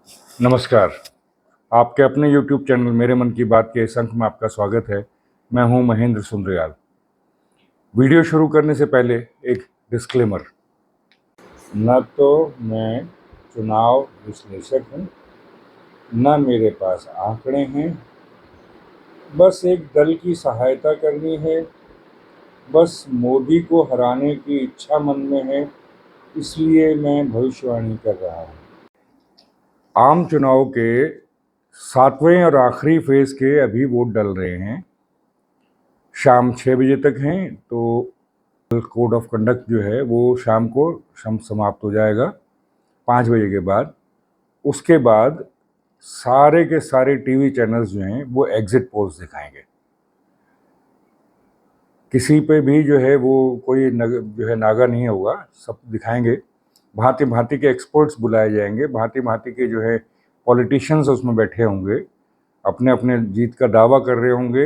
नमस्कार। आपके अपने YouTube चैनल मेरे मन की बात के इस अंक में आपका स्वागत है। मैं हूं महेंद्र सुंदरयाल। वीडियो शुरू करने से पहले एक डिस्क्लेमर। न तो मैं चुनाव विश्लेषक हूं, न मेरे पास आंकड़े हैं। बस एक दल की सहायता करनी है। बस मोदी को हराने की इच्छा मन में है, इसलिए मैं भविष्यवाणी कर रहा हूं। आम चुनाव के 7वें और आखिरी फेज के अभी वोट डल रहे हैं। शाम 6 बजे तक हैं, तो कोड ऑफ कंडक्ट जो है वो शाम को समाप्त हो जाएगा 5 बजे के बाद। उसके बाद सारे के सारे टीवी चैनल्स जो हैं वो एग्जिट पोल्स दिखाएंगे। किसी पे भी जो है वो कोई जो है नागा नहीं होगा, सब दिखाएंगे। भांति भांति के एक्सपर्ट्स बुलाए जाएंगे, भांति भांति के जो है पॉलिटिशियंस उसमें बैठे होंगे, अपने अपने जीत का दावा कर रहे होंगे।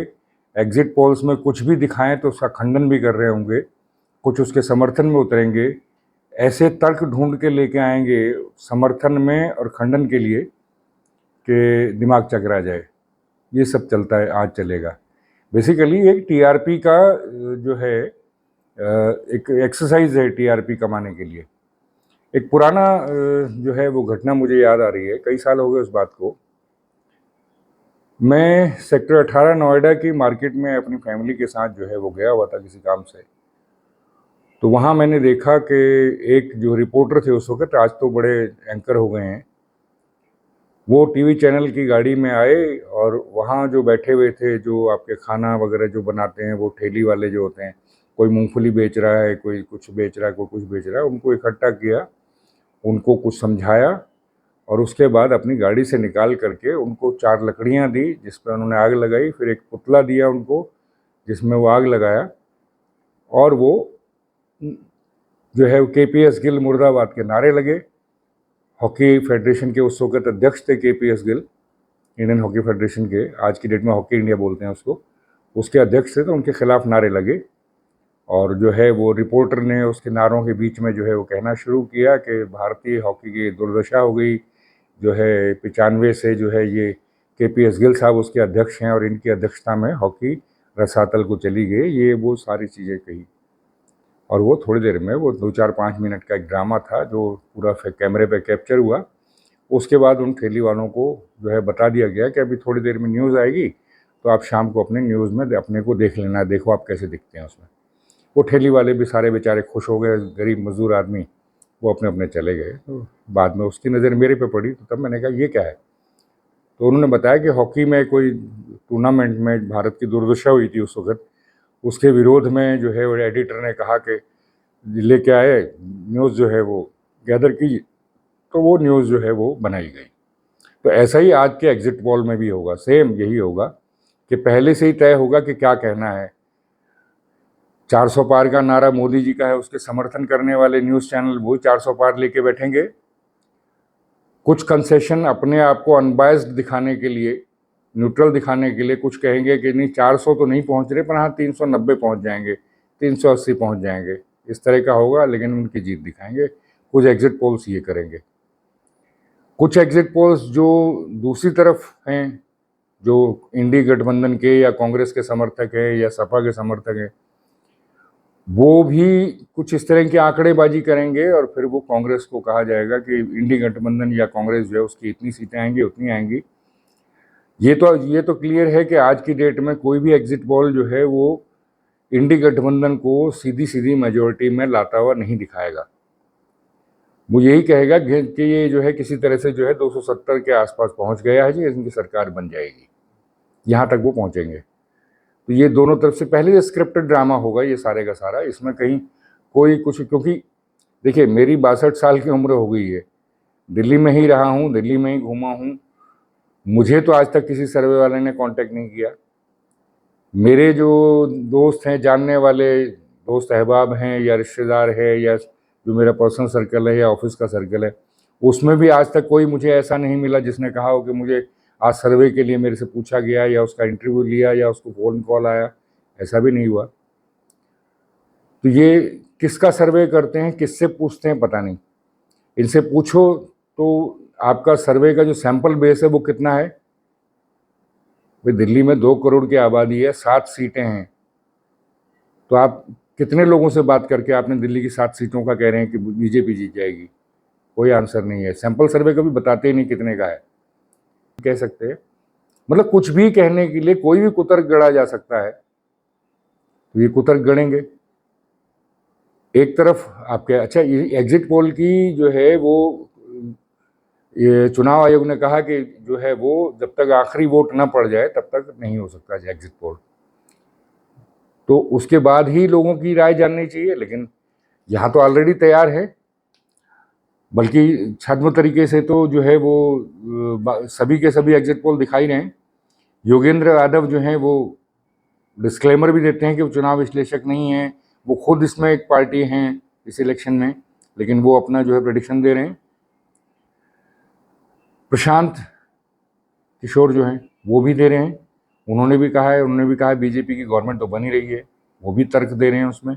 एग्जिट पोल्स में कुछ भी दिखाएं तो उसका खंडन भी कर रहे होंगे, कुछ उसके समर्थन में उतरेंगे। ऐसे तर्क ढूंढ के लेके आएंगे समर्थन में और खंडन के लिए कि दिमाग चकरा जाए। ये सब चलता है, आज चलेगा। बेसिकली एक टीआरपी का जो है एक एक्सरसाइज है टीआरपी कमाने के लिए। एक पुराना जो है वो घटना मुझे याद आ रही है, कई साल हो गए उस बात को। मैं सेक्टर 18 नोएडा की मार्केट में अपनी फैमिली के साथ जो है वो गया हुआ था किसी काम से। तो वहाँ मैंने देखा कि एक जो रिपोर्टर थे उस वक्त, आज तो बड़े एंकर हो गए हैं, वो टीवी चैनल की गाड़ी में आए और वहाँ जो बैठे हुए थे, जो आपके खाना वगैरह जो बनाते हैं, वो ठेली वाले जो होते हैं, कोई मूंगफली बेच रहा है, कोई कुछ बेच रहा है, कोई कुछ बेच रहा है, उनको इकट्ठा किया, उनको कुछ समझाया और उसके बाद अपनी गाड़ी से निकाल करके उनको 4 लकड़ियाँ दी जिस पर उन्होंने आग लगाई। फिर एक पुतला दिया उनको जिसमें वो आग लगाया, और वो जो है केपीएस गिल मुर्दाबाद के नारे लगे। हॉकी फेडरेशन के उस वक्त अध्यक्ष थे KPS Gill, Indian hockey federation के, आज की डेट में हॉकी इंडिया बोलते हैं उसको, उसके अध्यक्ष थे। तो उनके खिलाफ नारे लगे और जो है वो रिपोर्टर ने उसके नारों के बीच में जो है वो कहना शुरू किया कि भारतीय हॉकी की दुर्दशा हो गई, जो है 95 से जो है ये केपीएस गिल साहब उसके अध्यक्ष हैं और इनकी अध्यक्षता में हॉकी रसातल को चली गई। ये वो सारी चीज़ें कही और वो थोड़ी देर में, वो 2-4-5 मिनट का एक ड्रामा था जो पूरा कैमरे पे कैप्चर हुआ। उसके बाद उन ठेली वालों को जो है बता दिया गया कि अभी थोड़ी देर में न्यूज़ आएगी, तो आप शाम को अपने न्यूज़ में अपने को देख लेना, देखो आप कैसे दिखते हैं उसमें। वो ठेली वाले भी सारे बेचारे खुश हो गए, गरीब मजदूर आदमी, वो अपने अपने चले गए। तो बाद में उसकी नज़र मेरे पे पड़ी, तो तब मैंने कहा ये क्या है। तो उन्होंने बताया कि हॉकी में कोई टूर्नामेंट में भारत की दुर्दशा हुई थी उस वक्त, उसके विरोध में जो है वो एडिटर ने कहा कि लेके आए न्यूज़ जो है वो गैदर की, तो वो न्यूज़ जो है वो बनाई गई। तो ऐसा ही आज के एग्जिट पोल में भी होगा, सेम यही होगा कि पहले से ही तय होगा कि क्या कहना है। 400 पार का नारा मोदी जी का है, उसके समर्थन करने वाले न्यूज़ चैनल वो 400 पार लेके बैठेंगे। कुछ कंसेशन अपने आप को अनबायस्ड दिखाने के लिए, न्यूट्रल दिखाने के लिए कुछ कहेंगे कि नहीं 400 तो नहीं पहुंच रहे, पर हाँ 390 पहुंच जाएंगे, 380 पहुंच जाएंगे, इस तरह का होगा, लेकिन उनकी जीत दिखाएंगे। कुछ एग्जिट पोल्स ये करेंगे। कुछ एग्जिट पोल्स जो दूसरी तरफ हैं, जो इंडी गठबंधन के या कांग्रेस के समर्थक है या सपा के समर्थक हैं, वो भी कुछ इस तरह की आंकड़ेबाजी करेंगे और फिर वो कांग्रेस को कहा जाएगा कि इंडी गठबंधन या कांग्रेस जो है उसकी इतनी सीटें आएंगी, उतनी आएंगी। ये तो क्लियर है कि आज की डेट में कोई भी एग्जिट पोल जो है वो इंडी गठबंधन को सीधी सीधी मेजोरिटी में लाता हुआ नहीं दिखाएगा। वो यही कहेगा कि ये जो है किसी तरह से जो है 270 के आसपास पहुंच गया है जी, इनकी सरकार बन जाएगी, यहाँ तक वो पहुंचेंगे। तो ये दोनों तरफ से पहले स्क्रिप्टेड ड्रामा होगा ये सारे का सारा, इसमें कहीं कोई कुछ, क्योंकि देखिए मेरी 62 साल की उम्र हो गई है, दिल्ली में ही रहा हूँ, दिल्ली में ही घूमा हूँ, मुझे तो आज तक किसी सर्वे वाले ने कांटेक्ट नहीं किया। मेरे जो दोस्त हैं, जानने वाले दोस्त अहबाब हैं या रिश्तेदार है या जो मेरा पर्सनल सर्कल है या ऑफिस का सर्कल है, उसमें भी आज तक कोई मुझे ऐसा नहीं मिला जिसने कहा हो कि मुझे आज सर्वे के लिए मेरे से पूछा गया या उसका इंटरव्यू लिया या उसको फ़ोन कॉल आया, ऐसा भी नहीं हुआ। तो ये किसका सर्वे करते हैं, किससे पूछते हैं, पता नहीं। इनसे पूछो तो आपका सर्वे का जो सैंपल बेस है वो कितना है? भाई दिल्ली में 2 करोड़ की आबादी है, 7 सीटें हैं, तो आप कितने लोगों से बात करके आपने दिल्ली की 7 सीटों का कह रहे हैं कि बीजेपी जीत जाएगी? कोई आंसर नहीं है। सैंपल सर्वे कभी बताते ही नहीं कितने का है। कह सकते हैं, मतलब कुछ भी कहने के लिए कोई भी कुतर्क गढ़ा जा सकता है, तो ये कुतर्क गढ़ेंगे। एक तरफ आपके, अच्छा ये एग्जिट पोल की जो है वो, ये चुनाव आयोग ने कहा कि जो है वो जब तक आखिरी वोट ना पड़ जाए तब तक नहीं हो सकता एग्जिट पोल, तो उसके बाद ही लोगों की राय जाननी चाहिए। लेकिन यहाँ तो ऑलरेडी तैयार है, बल्कि छद्म तरीके से तो जो है वो सभी के सभी एग्जिट पोल दिखाई रहे हैं। योगेंद्र यादव जो हैं वो डिस्क्लेमर भी देते हैं कि वो चुनाव विश्लेषक नहीं है, वो खुद इसमें एक पार्टी हैं इस इलेक्शन में, लेकिन वो अपना जो है प्रेडिक्शन दे रहे हैं। प्रशांत किशोर जो हैं वो भी दे रहे हैं, उन्होंने भी कहा बीजेपी की गवर्नमेंट तो बनी रही है, वो भी तर्क दे रहे हैं उसमें।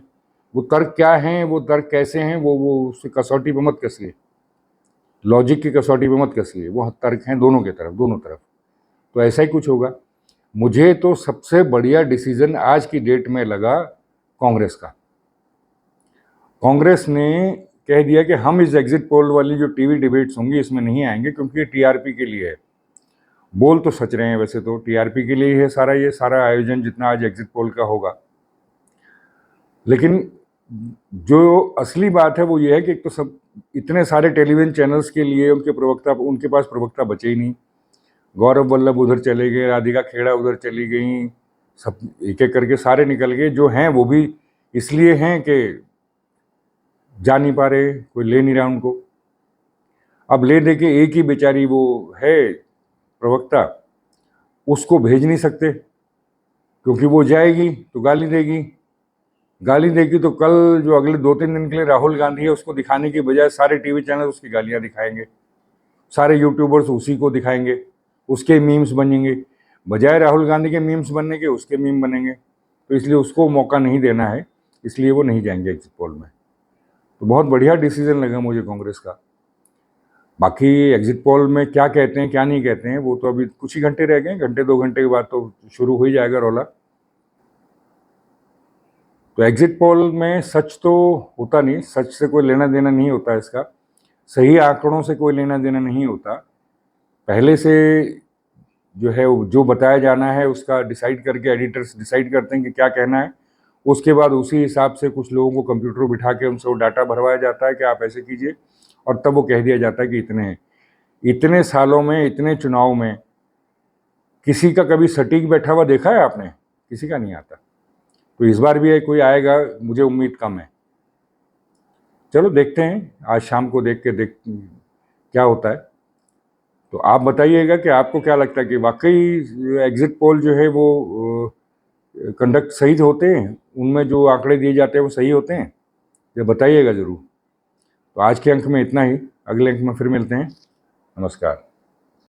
वो तर्क क्या हैं, वो तर्क कैसे हैं, वो उससे कसौटी पे मत कसिए, लॉजिक की कसौटी पे मत कसिए, वो तर्क हैं दोनों तरफ। तो ऐसा ही कुछ होगा। मुझे तो सबसे बढ़िया डिसीजन आज की डेट में लगा कांग्रेस का। कांग्रेस ने कह दिया कि हम इस एग्जिट पोल वाली जो टीवी डिबेट्स होंगी इसमें नहीं आएंगे, क्योंकि ये टीआरपी के लिए है। बोल तो सच रहे हैं, वैसे तो टीआरपी के लिए ही है सारा आयोजन जितना आज एग्जिट पोल का होगा। लेकिन जो असली बात है वो ये है कि एक तो सब इतने सारे टेलीविजन चैनल्स के लिए उनके पास प्रवक्ता बचे ही नहीं। गौरव वल्लभ उधर चले गए, राधिका खेड़ा उधर चली गई, सब एक एक करके सारे निकल गए। जो हैं वो भी इसलिए हैं कि जा नहीं पा रहे, कोई ले नहीं रहा उनको। अब ले दे के एक ही बेचारी वो है प्रवक्ता, उसको भेज नहीं सकते, क्योंकि वो जाएगी तो गाली देगी तो कल जो अगले 2-3 दिन के लिए राहुल गांधी है उसको दिखाने की बजाय सारे टीवी चैनल उसकी गालियां दिखाएंगे, सारे यूट्यूबर्स उसी को दिखाएंगे, उसके मीम्स बनेंगे, बजाय राहुल गांधी के मीम्स बनने के उसके मीम बनेंगे। तो इसलिए उसको मौका नहीं देना है, इसलिए वो नहीं जाएंगे एग्जिट पोल में। तो बहुत बढ़िया डिसीजन लगा मुझे कांग्रेस का। बाकी एग्जिट पोल में क्या कहते हैं क्या नहीं कहते हैं वो तो अभी कुछ ही घंटे रह गए, घंटे 2 घंटे के बाद तो शुरू हो ही जाएगा रौला। तो एग्जिट पोल में सच तो होता नहीं, सच से कोई लेना देना नहीं होता, इसका सही आंकड़ों से कोई लेना देना नहीं होता। पहले से जो है जो बताया जाना है उसका डिसाइड करके एडिटर्स डिसाइड करते हैं कि क्या कहना है, उसके बाद उसी हिसाब से कुछ लोगों को कंप्यूटर बिठा के उनसे वो डाटा भरवाया जाता है कि आप ऐसे कीजिए, और तब वो कह दिया जाता है कि इतने सालों में, इतने चुनाव में किसी का कभी सटीक बैठा हुआ देखा है आपने? किसी का नहीं आता। तो इस बार भी कोई आएगा, मुझे उम्मीद कम है। चलो देखते हैं, आज शाम को देख क्या होता है। तो आप बताइएगा कि आपको क्या लगता है कि वाकई एग्जिट पोल जो है वो कंडक्ट सही होते हैं, उनमें जो आंकड़े दिए जाते हैं वो सही होते हैं? ये बताइएगा ज़रूर। तो आज के अंक में इतना ही, अगले अंक में फिर मिलते हैं। नमस्कार।